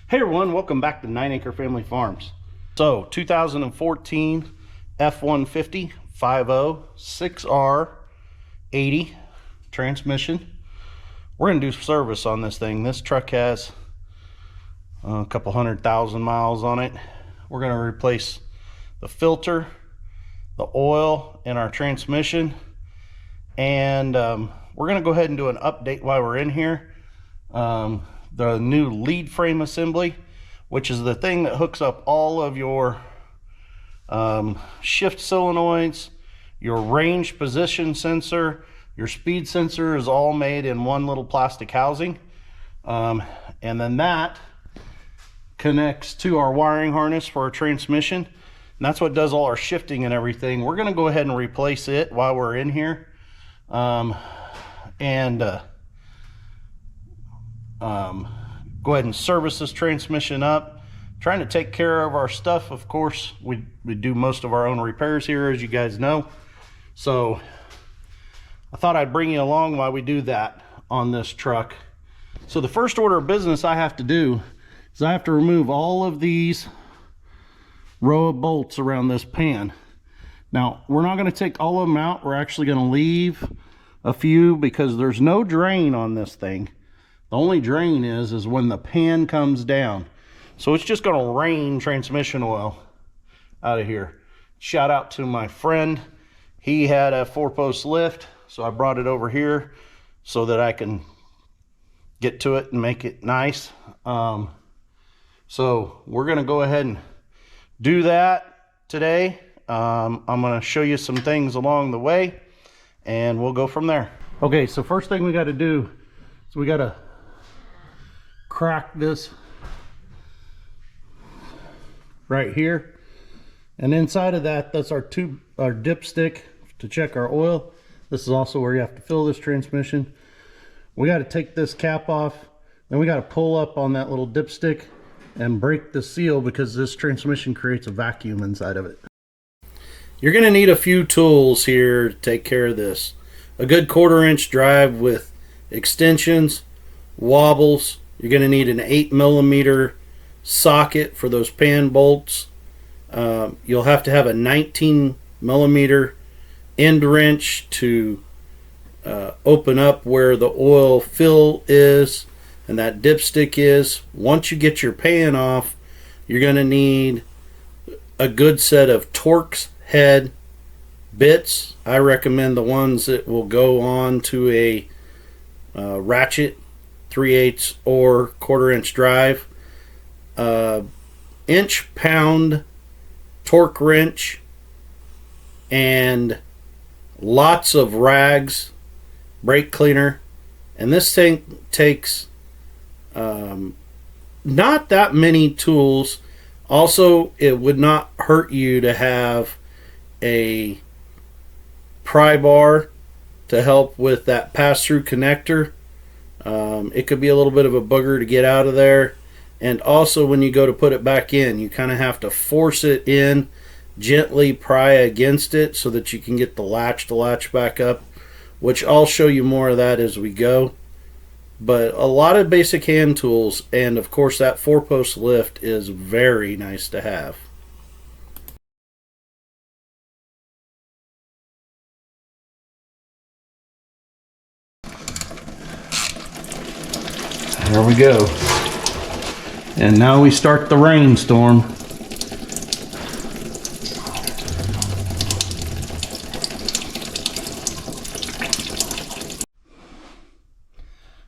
Hey everyone, welcome back to 9 Acre Family Farms. So 2014 F-150 50 6R80 transmission. We're going to do service on this thing. This truck has a couple 100,000 miles on it. We're going to replace the filter, the oil in our transmission, and we're going to go ahead and do an update while we're in here. The new Leadframe assembly, which is the thing that hooks up all of your shift solenoids, your range position sensor, your speed sensor is all made in one little plastic housing. And then that connects to our wiring harness for our transmission. And that's what does all our shifting and everything. We're going to go ahead and replace it while we're in here. Go ahead and service this transmission up. Trying to take care of our stuff. Of course, we do most of our own repairs here, as you guys know. So I thought I'd bring you along while we do that on this truck. So the first order of business I have to do is I have to remove all of these row of bolts around this pan. Now, we're not going to take all of them out. We're actually going to leave a few because there's no drain on this thing. The only drain is when the pan comes down. So it's just going to rain transmission oil out of here. Shout out to my friend. He had a 4-post lift, so I brought it over here so that I can get to it and make it nice. So we're going to go ahead and do that today. I'm going to show you some things along the way, and we'll go from there. Okay, so first thing we got to do is we got to crack this right here, and inside of that, that's our tube, our dipstick to check our oil. This is also where you have to fill this transmission. We got to take this cap off, then we got to pull up on that little dipstick and break the seal because this transmission creates a vacuum inside of it. You're going to need a few tools here to take care of this. A good 1/4-inch drive with extensions, wobbles. You're going to need an 8mm socket for those pan bolts. You'll have to have a 19mm end wrench to open up where the oil fill is and that dipstick is. Once you get your pan off, you're going to need a good set of Torx head bits. I recommend the ones that will go on to a ratchet 3/8 or 1/4-inch drive, inch-pound torque wrench, and lots of rags, brake cleaner. And this thing takes not that many tools. Also, it would not hurt you to have a pry bar to help with that pass-through connector. It could be a little bit of a booger to get out of there. And also when you go to put it back in, you kind of have to force it in, gently pry against it so that you can get the latch to latch back up, which I'll show you more of that as we go. But a lot of basic hand tools, and of course that 4-post lift is very nice to have. There we go. And now we start the rainstorm.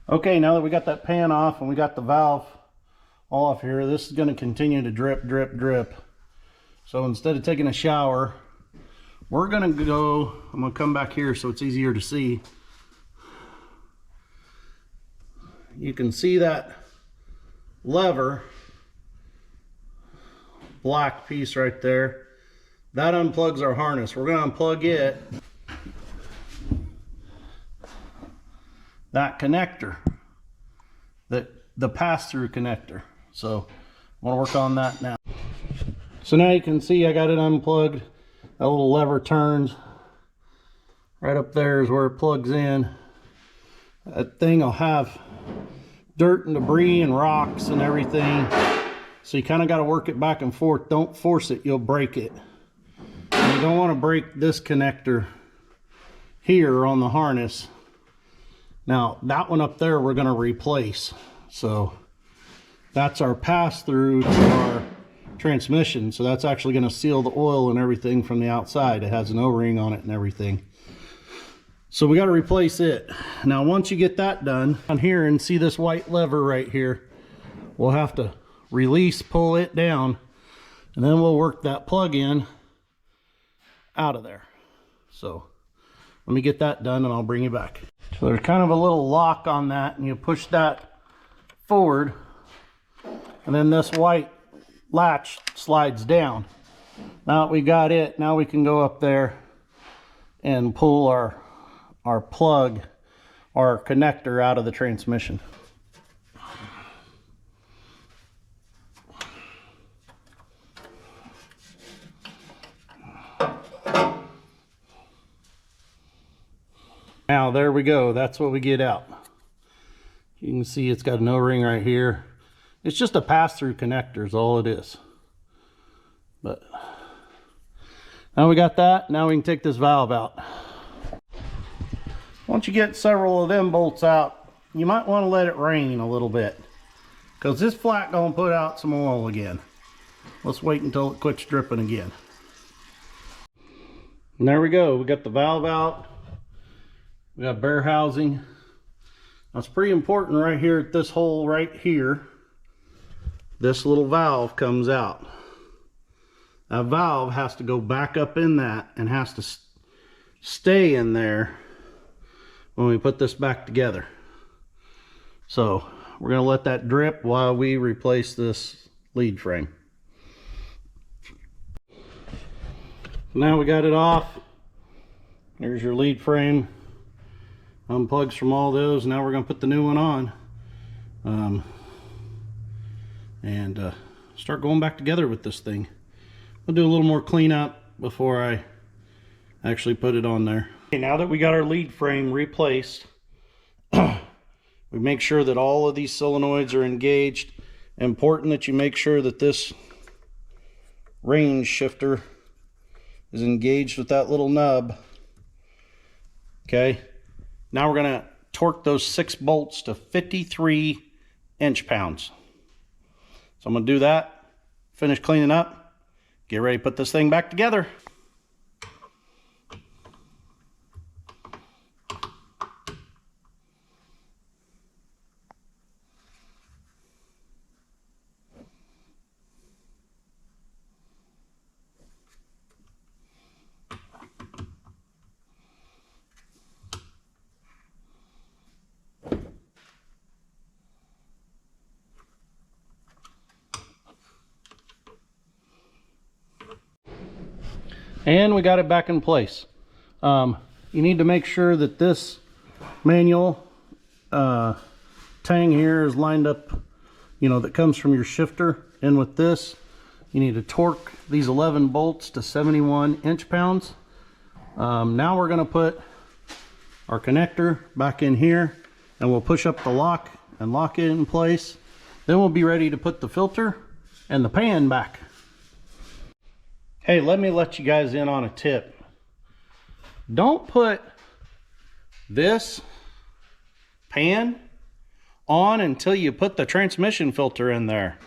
Okay, now that we got that pan off and we got the valve off here, this is going to continue to drip, drip, drip. So instead of taking a shower, we're going to go, I'm going to come back here so it's easier to see. You can see that lever, black piece right there. That unplugs our harness. We're going to unplug it. That connector, the pass-through connector. So I want to work on that now. So now you can see I got it unplugged. That little lever turns. Right up there is where it plugs in. That thing will have dirt and debris and rocks and everything. So you kind of got to work it back and forth. Don't force it, you'll break it. And you don't want to break this connector here on the harness. Now that one up there we're going to replace. So that's our pass through to our transmission. So that's actually going to seal the oil and everything from the outside. It has an O-ring on it and everything. So we got to replace it. Now once you get that done, on here and see this white lever right here, we'll have to release, pull it down, and then we'll work that plug in out of there. So let me get that done and I'll bring you back. So there's kind of a little lock on that, and you push that forward, and then this white latch slides down. Now that we got it, now we can go up there and pull our plug, our connector out of the transmission. Now there we go, that's what we get out. You can see it's got an O-ring right here. It's just a pass-through connector is all it is. But now we got that, now we can take this valve out. Once you get several of them bolts out, you might want to let it rain a little bit, because this flat gonna put out some oil again. Let's wait until it quits dripping again. And there we go, we got the valve out. We got bare housing. That's pretty important right here at this hole right here. This little valve comes out. That valve has to go back up in that and has to stay in there when we put this back together. So we're going to let that drip while we replace this lead frame. Now we got it off. There's your lead frame. Unplugs from all those. Now we're going to put the new one on and start going back together with this thing. We'll do a little more cleanup before I actually put it on there. Okay, now that we got our lead frame replaced, we make sure that all of these solenoids are engaged. Important that you make sure that this range shifter is engaged with that little nub. Okay. Now we're going to torque those 6 bolts to 53 inch-pounds. So I'm going to do that, finish cleaning up, get ready to put this thing back together. And we got it back in place. You need to make sure that this manual tang here is lined up, you know, that comes from your shifter. And with this, you need to torque these 11 bolts to 71 inch-pounds. Now we're going to put our connector back in here, and we'll push up the lock and lock it in place. Then we'll be ready to put the filter and the pan back. Hey, let me let you guys in on a tip. Don't put this pan on until you put the transmission filter in there.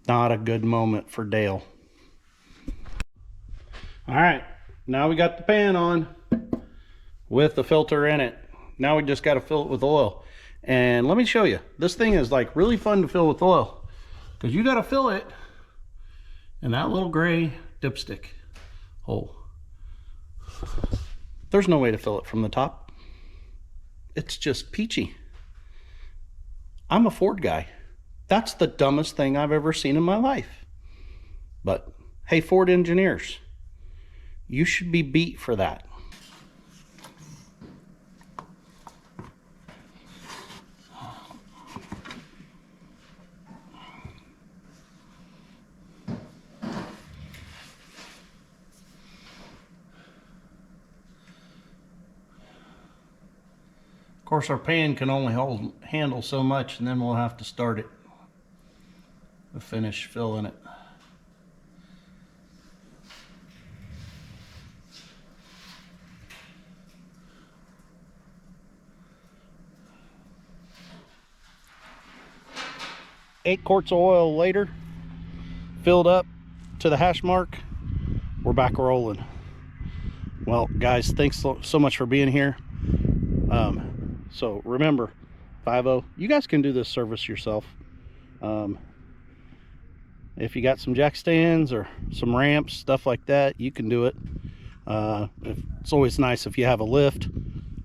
Not a good moment for Dale. All right, now we got the pan on with the filter in it. Now we just got to fill it with oil. And let me show you. This thing is like really fun to fill with oil, because you got to fill it in that little gray dipstick hole. There's no way to fill it from the top. It's just peachy. I'm a Ford guy. That's the dumbest thing I've ever seen in my life. But hey, Ford engineers, you should be beat for that. course, our pan can only handle so much, and then we'll have to start it to finish filling it. Eight quarts of oil later, filled up to the hash mark, we're back rolling. Well, guys, thanks so much for being here. So remember, 5-0, you guys can do this service yourself. If you got some jack stands or some ramps, stuff like that, you can do it. It's always nice if you have a lift,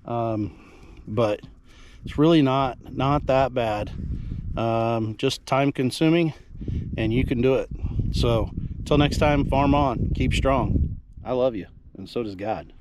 but it's really not that bad. Just time consuming, and you can do it. So until next time, farm on, keep strong. I love you, and so does God.